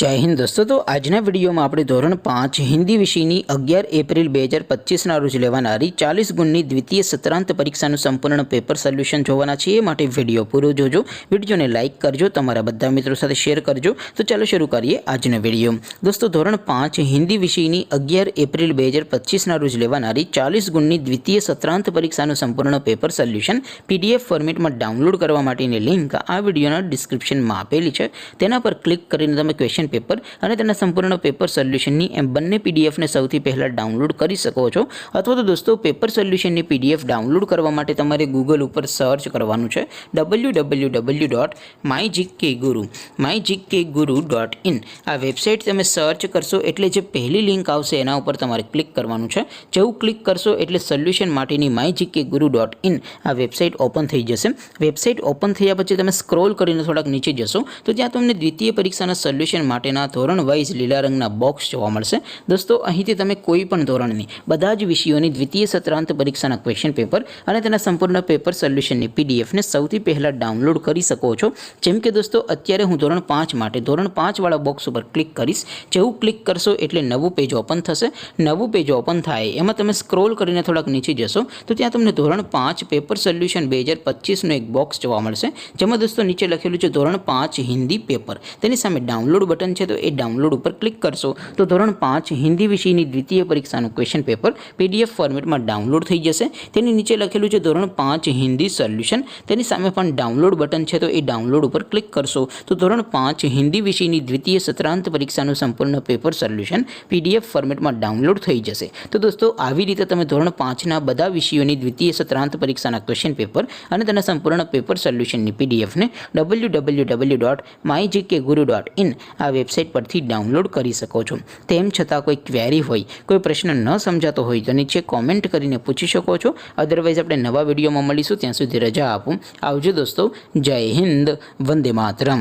जय हिंद दोस्तों। तो आजना विडियो में આપણે ધોરણ 5 હિન્દી વિષયની 11 એપ્રિલ 2025 ના રોજ લેવાનારી 40 ગુણની દ્વિતીય સત્રાંત પરીક્ષાનું સંપૂર્ણ પેપર સોલ્યુશન જોવાના છે। એ માટે વિડિયો પૂરો જોજો, વિડિયોને લાઈક કરજો, તમારા બધા મિત્રો સાથે શેર કરજો। તો ચાલો શરૂ કરીએ આજનો વિડિયો। દોસ્તો ધોરણ 5 હિન્દી વિષયની 11 એપ્રિલ 2025 ના રોજ લેવાનારી 40 ગુણની દ્વિતીય સત્રાંત પરીક્ષાનું સંપૂર્ણ પેપર સોલ્યુશન PDF ફોર્મેટમાં ડાઉનલોડ કરવા માટેની લિંક આ વિડિયોના ડિસ્ક્રિપ્શનમાં આપેલી છે। તેના પર ક્લિક કરીને તમે ક્વેશ્ચન पेपर અને તેના સંપૂર્ણ પેપર સોલ્યુશનની એમ બંને PDF ને સૌથી પહેલા ડાઉનલોડ કરી શકો છો। અથવા તો દોસ્તો પેપર સોલ્યુશનની PDF ડાઉનલોડ કરવા માટે તમારે ગૂગલ ઉપર સર્ચ કરવાનું છે www.mygkguru.in। આ વેબસાઇટ તમે સર્ચ કરશો એટલે જે પહેલી લિંક આવશે એના ઉપર તમારે ક્લિક કરવાનું છે। જેવું ક્લિક કરશો એટલે સોલ્યુશન માટેની mygkguru.in આ વેબસાઇટ ઓપન થઈ જશે। વેબસાઇટ ઓપન થયા પછી તમે સ્ક્રોલ કરીને થોડાક નીચે જશો તો ત્યાં તમને દ્વિતીય પરીક્ષાના સોલ્યુશન માટેના ધોરણ વાઇઝ લીલા રંગના બોક્સ જોવા મળશે। દોસ્તો અહીંથી તમે કોઈ પણ ધોરણની બધા જ વિષયોની દ્વિતીય સત્રાંત પરીક્ષાના ક્વેશ્ચન પેપર અને તેના સંપૂર્ણ પેપર સોલ્યુશનની PDF ને સૌથી પહેલા ડાઉનલોડ કરી શકો છો। જેમ કે દોસ્તો અત્યારે હું ધોરણ 5 માટે ધોરણ 5 વાળા બોક્સ ઉપર ક્લિક કરીશ। જેવું ક્લિક કરશો એટલે નવું પેજ ઓપન થશે। નવું પેજ ઓપન થાય એમાં તમે સ્ક્રોલ કરીને થોડાક નીચે જશો તો ત્યાં તમને ધોરણ 5 પેપર સોલ્યુશન 2025 નું એક બોક્સ જોવા મળશે। જેમાં દોસ્તો નીચે લખેલું છે ધોરણ 5 હિન્દી પેપર, તેની સામે ડાઉનલોડ બટન છે तो ए डाउनलोड पर क्लिक करशो तो धोरण 5 हिंदी विषयની દ્વિતીય પરીક્ષાનું ક્વેશ્ચન પેપર PDF ફોર્મેટમાં ડાઉનલોડ થઈ જશે। તેની નીચે લખેલું છે ધોરણ 5 હિન્દી સોલ્યુશન, તેની સામે પણ ડાઉનલોડ બટન છે तो એ ડાઉનલોડ ઉપર ક્લિક કરશો તો ધોરણ 5 હિન્દી વિષયની દ્વિતીય સત્રાંત પરીક્ષાનું સંપૂર્ણ પેપર સોલ્યુશન PDF ફોર્મેટમાં ડાઉનલોડ થઈ જશે। તો દોસ્તો આવી રીતે તમે ધોરણ 5 ના બધા વિષયોની દ્વિતીય સત્રાંત પરીક્ષાના ક્વેશ્ચન પેપર અને તેના સંપૂર્ણ પેપર સોલ્યુશનની PDF ને www.mygkguru.in આ વેબસાઇટ પરથી ડાઉનલોડ કરી શકો છો। તેમ છતાં કોઈ ક્વેરી હોય, કોઈ પ્રશ્ન ન સમજાતો હોય તો નીચે કોમેન્ટ કરીને પૂછી શકો છો। અધરવાઇઝ આપણે નવા વિડીયોમાં મળીશું, ત્યાં સુધી રજા આપો। આવજો દોસ્તો, જય હિન્દ, વંદે માતરમ।